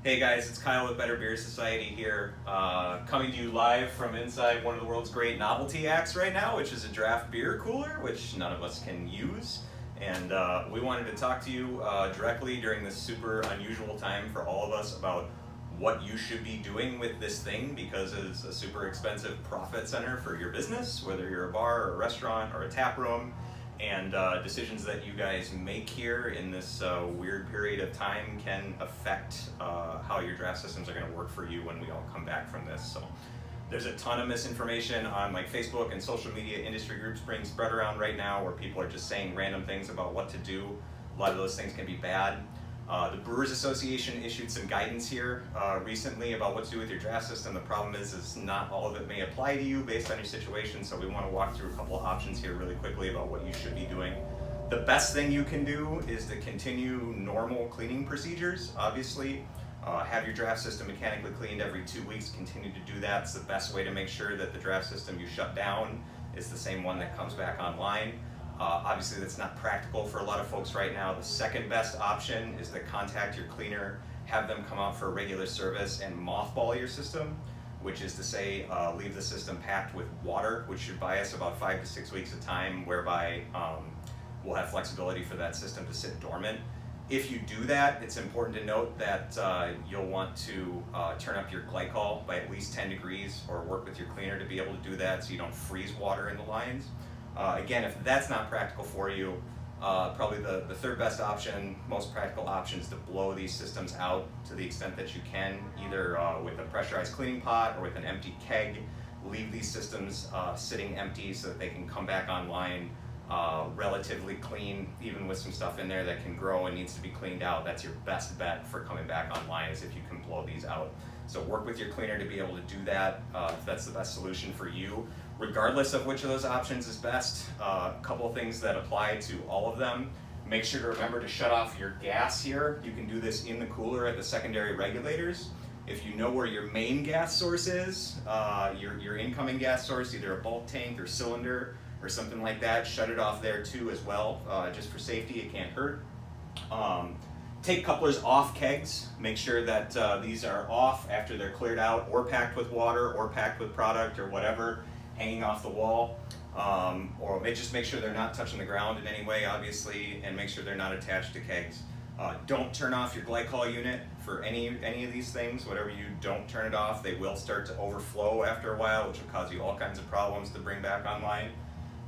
Hey guys, it's Kyle with Better Beer Society here, coming to you live from inside one of the world's great novelty acts right now, which is a draft beer cooler, which none of us can use. And we wanted to talk to you directly during this super unusual time for all of us about what you should be doing with this thing, because it's a super expensive profit center for your business, whether you're a bar or a restaurant or a tap room. And decisions that you guys make here in this weird period of time can affect how your draft systems are going to work for you when we all come back from this. So there's a ton of misinformation on like Facebook and social media industry groups being spread around right now, where people are just saying random things about what to do. A lot of those things can be bad. The Brewers Association issued some guidance here recently about what to do with your draft system. The problem is not all of it may apply to you based on your situation, so we want to walk through a couple of options here really quickly about what you should be doing. The best thing you can do is to continue normal cleaning procedures, obviously. Have your draft system mechanically cleaned every 2 weeks, continue to do that. It's the best way to make sure that the draft system you shut down is the same one that comes back online. Obviously that's not practical for a lot of folks right now. The second best option is to contact your cleaner, have them come out for a regular service and mothball your system, which is to say leave the system packed with water, which should buy us about 5 to 6 weeks of time, whereby we'll have flexibility for that system to sit dormant. If you do that, it's important to note that you'll want to turn up your glycol by at least 10 degrees or work with your cleaner to be able to do that so you don't freeze water in the lines. Again, if that's not practical for you, probably the third best option, most practical option, is to blow these systems out to the extent that you can, either with a pressurized cleaning pot or with an empty keg. Leave these systems sitting empty so that they can come back online relatively clean, even with some stuff in there that can grow and needs to be cleaned out. That's your best bet for coming back online, is if you can blow these out. So work with your cleaner to be able to do that if that's the best solution for you. Regardless of which of those options is best, a couple of things that apply to all of them. Make sure to remember to shut off your gas here. You can do this in the cooler at the secondary regulators. If you know where your main gas source is, your incoming gas source, either a bulk tank or cylinder or something like that, shut it off there too as well, just for safety. It can't hurt. Take couplers off kegs. Make sure that these are off after they're cleared out, or packed with water, or packed with product or whatever, hanging off the wall. Or just make sure they're not touching the ground in any way, obviously, and make sure they're not attached to kegs. Don't turn off your glycol unit for any of these things. Whatever you don't turn it off, they will start to overflow after a while, which will cause you all kinds of problems to bring back online.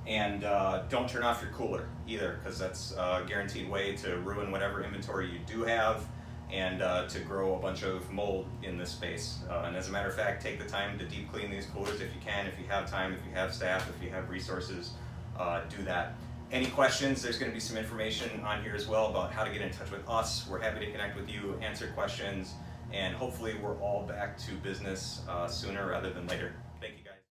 And don't turn off your cooler either, because that's a guaranteed way to ruin whatever inventory you do have and to grow a bunch of mold in this space. And as a matter of fact, take the time to deep clean these coolers if you can, if you have time, if you have staff, if you have resources, do that. Any questions, there's going to be some information on here as well about how to get in touch with us. We're happy to connect with you, answer questions, and hopefully we're all back to business sooner rather than later.